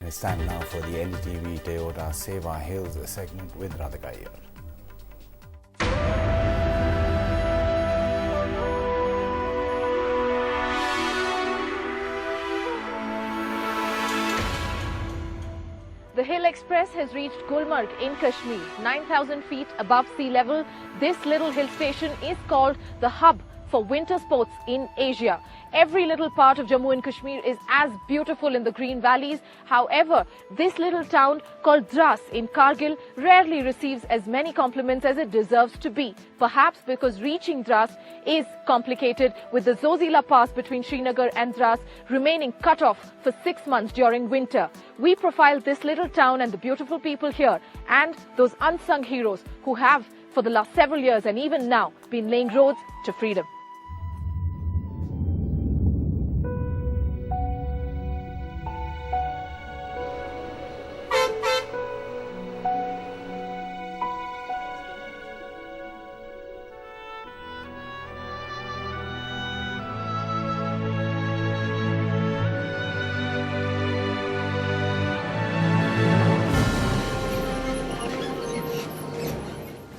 It's time now for the NDTV Toyota Seva Hills segment with Radhika Iyer. The Hill Express has reached Gulmarg in Kashmir, 9,000 feet above sea level. This little hill station is called the hub for winter sports in Asia. Every little part of Jammu and Kashmir is as beautiful in the green valleys. However, this little town called Dras in Kargil rarely receives as many compliments as it deserves to be. Perhaps because reaching Dras is complicated, with the Zozila Pass between Srinagar and Dras remaining cut off for 6 months during winter. We profile this little town and the beautiful people here and those unsung heroes who have, for the last several years and even now, been laying roads to freedom.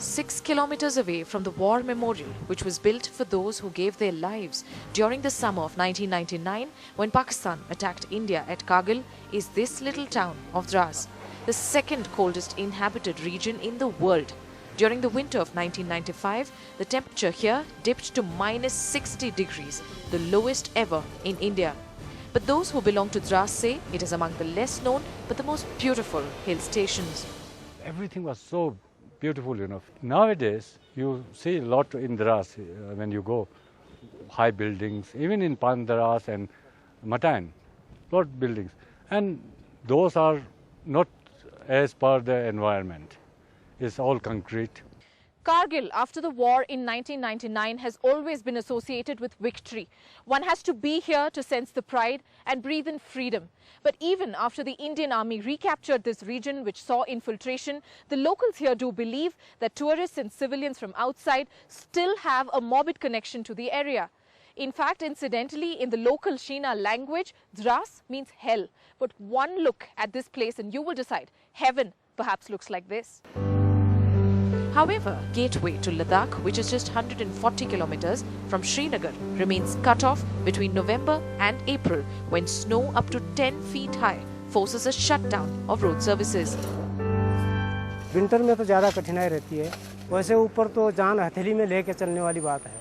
Six kilometers away from the war memorial, which was built for those who gave their lives during the summer of 1999 when Pakistan attacked India at Kargil, is this little town of Dras, the second coldest inhabited region in the world. During the winter of 1995, the temperature here dipped to minus 60 degrees, the lowest ever in India. But those who belong to Dras say it is among the less known but the most beautiful hill stations. Everything was so beautiful, you know. Nowadays, you see a lot in Dras when you go, high buildings, even in Pandras and Matan, lot of buildings. And those are not as per the environment. It's all concrete. Kargil, after the war in 1999, has always been associated with victory. One has to be here to sense the pride and breathe in freedom. But even after the Indian Army recaptured this region, which saw infiltration, the locals here do believe that tourists and civilians from outside still have a morbid connection to the area. In fact, incidentally, in the local Shina language, Dras means hell. But one look at this place and you will decide heaven perhaps looks like this. However, gateway to Ladakh, which is just 140 kilometers from Srinagar, remains cut off between November and April when snow up to 10 feet high forces a shutdown of road services. Winter में तो ज़्यादा कठिनाई रहती है, वैसे ऊपर तो जान हथेली में लेके चलने वाली बात है,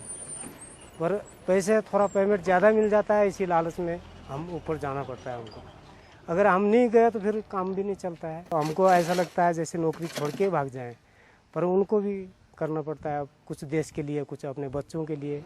पर पैसे थोड़ा पेमेंट ज़्यादा मिल जाता है, इसी लालच में हम ऊपर जाना पड़ता है हमको. अगर हम नहीं गए तो फिर काम भी नहीं चलता है. तो हमको ऐसा लगता है जैसे नौकरी छोड़ के भाग जाएं, पर उनको भी करना पड़ता है, कुछ देश के लिए, कुछ अपने बच्चों के लिए.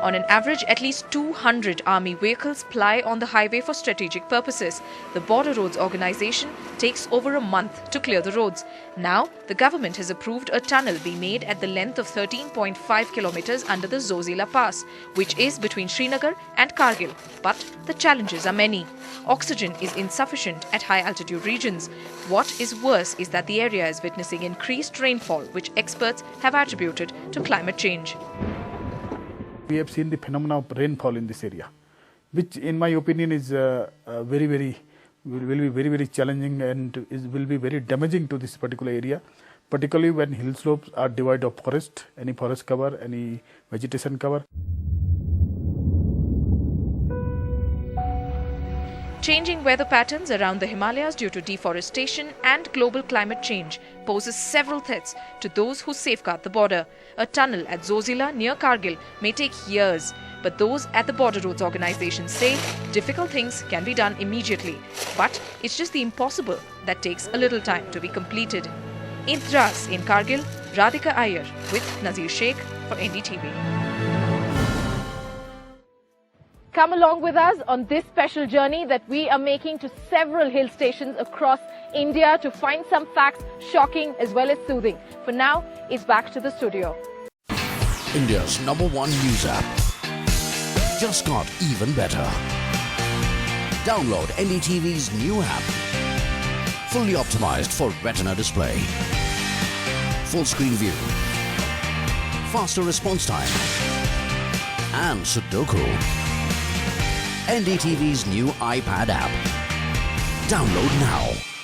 On an average, at least 200 army vehicles ply on the highway for strategic purposes. The Border Roads Organization takes over a month to clear the roads. Now, the government has approved a tunnel be made at the length of 13.5 kilometers under the Zozila Pass, which is between Srinagar and Kargil. But the challenges are many. Oxygen is insufficient at high-altitude regions. What is worse is that the area is witnessing increased rainfall, which experts have attributed to climate change. We have seen the phenomena of rainfall in this area, which in my opinion is will be very challenging and will be very damaging to this particular area, particularly when hill slopes are devoid of forest, any forest cover, any vegetation cover. Changing weather patterns around the Himalayas due to deforestation and global climate change poses several threats to those who safeguard the border. A tunnel at Zozila near Kargil may take years, but those at the Border Roads Organization say difficult things can be done immediately. But it's just the impossible that takes a little time to be completed. In Dras in Kargil, Radhika Iyer with Nazir Sheikh for NDTV. Come along with us on this special journey that we are making to several hill stations across India to find some facts shocking as well as soothing. For now, it's back to the studio. India's #1 news app just got even better. Download NDTV's new app. Fully optimized for retina display. Full screen view. Faster response time. And Sudoku. NDTV's new iPad app. Download now.